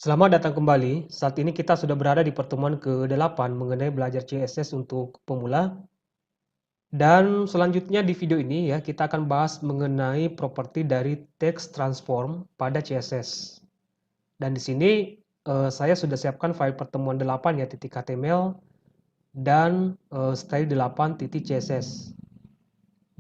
Selamat datang kembali. Saat ini kita sudah berada di pertemuan ke-8 mengenai belajar CSS untuk pemula. Dan selanjutnya di video ini ya kita akan bahas mengenai properti dari text transform pada CSS. Dan di sini saya sudah siapkan file pertemuan 8 ya .html dan style 8.css.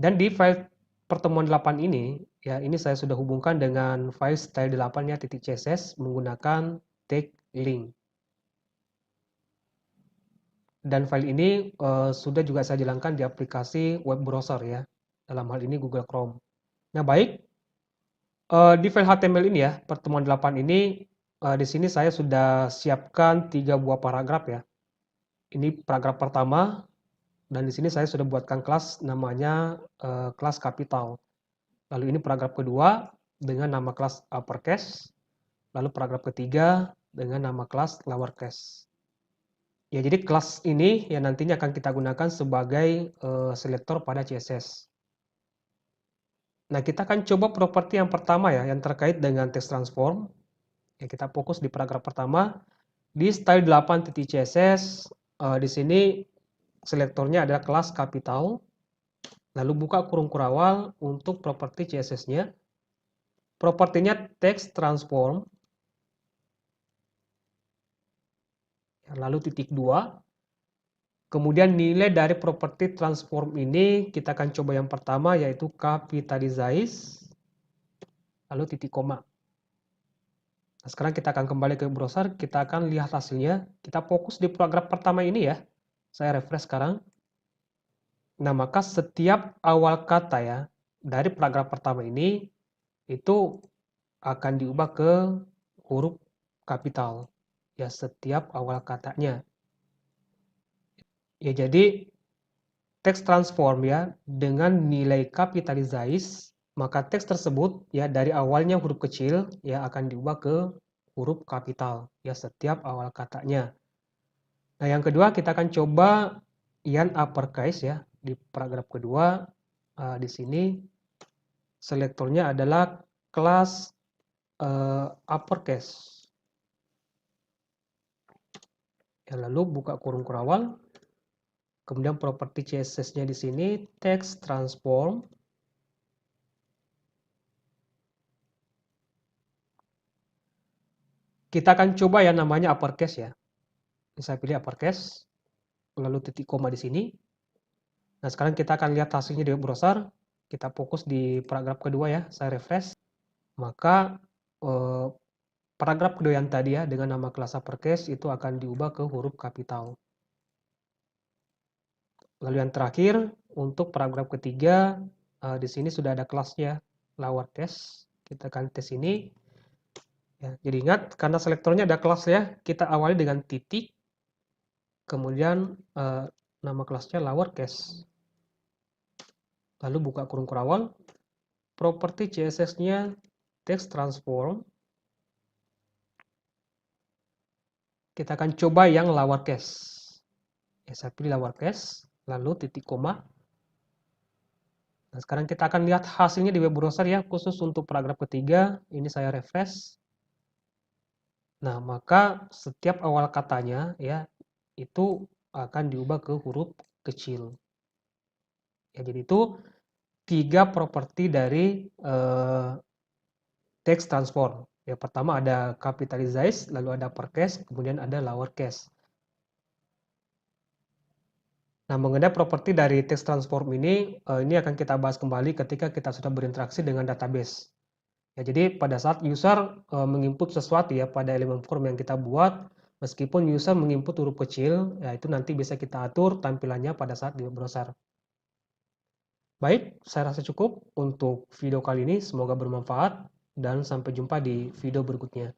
Dan di file pertemuan 8 ini ya ini saya sudah hubungkan dengan file style 8 ya .css menggunakan tag link. Dan file ini sudah juga saya jalankan di aplikasi web browser ya, dalam hal ini Google Chrome. Nah baik, di file HTML ini ya, pertemuan 8 ini, di sini saya sudah siapkan 3 buah paragraf ya. Ini paragraf pertama, dan di sini saya sudah buatkan kelas namanya kelas kapital. Lalu ini paragraf kedua dengan nama kelas uppercase, lalu paragraf ketiga dengan nama kelas lowercase. Ya, jadi kelas ini ya nantinya akan kita gunakan sebagai selektor pada CSS. Nah, kita akan coba properti yang pertama ya, yang terkait dengan text transform. Ya, kita fokus di paragraf pertama. Di style 8.css, di sini selektornya adalah kelas kapital. Lalu buka kurung kurawal untuk properti CSS-nya. Propertinya text transform. Lalu titik 2. Kemudian nilai dari properti transform ini kita akan coba yang pertama yaitu capitalize, lalu titik koma. Nah, sekarang kita akan kembali ke browser, kita akan lihat hasilnya. Kita fokus di paragraf pertama ini ya. Saya refresh sekarang. Nah, maka setiap awal kata ya dari paragraf pertama ini itu akan diubah ke huruf kapital. Ya, setiap awal katanya. Ya, jadi teks transform ya dengan nilai capitalize, maka teks tersebut ya dari awalnya huruf kecil ya akan diubah ke huruf kapital ya setiap awal katanya. Nah, yang kedua kita akan coba yang uppercase ya di paragraf kedua. Di sini selektornya adalah kelas uppercase. Ya, lalu buka kurung kurawal. Kemudian properti CSS-nya di sini text transform. Kita akan coba yang namanya uppercase ya. Saya pilih uppercase, lalu titik koma di sini. Nah, sekarang kita akan lihat hasilnya di browser. Kita fokus di paragraf kedua ya, saya refresh. Maka paragraf kedua yang tadi ya dengan nama kelas uppercase itu akan diubah ke huruf kapital. Lalu yang terakhir untuk paragraf ketiga di sini sudah ada kelasnya lowercase. Kita akan tes ini. Ya, jadi ingat karena selektornya ada kelas ya, kita awali dengan titik, kemudian nama kelasnya lowercase. Lalu buka kurung kurawal, properti CSS-nya text transform. Kita akan coba yang lowercase. Ya, saya pilih lowercase, lalu titik koma. Nah, sekarang kita akan lihat hasilnya di web browser ya, khusus untuk paragraf ketiga. Ini saya refresh. Nah, maka setiap awal katanya ya itu akan diubah ke huruf kecil. Ya, jadi itu 3 properti dari text transform. Ya, pertama ada capitalize, lalu ada uppercase, kemudian ada lowercase. Nah, mengenai properti dari text transform ini akan kita bahas kembali ketika kita sudah berinteraksi dengan database. Ya, jadi pada saat user menginput sesuatu ya pada elemen form yang kita buat, meskipun user menginput huruf kecil, ya itu nanti bisa kita atur tampilannya pada saat di browser. Baik, saya rasa cukup untuk video kali ini. Semoga bermanfaat dan sampai jumpa di video berikutnya.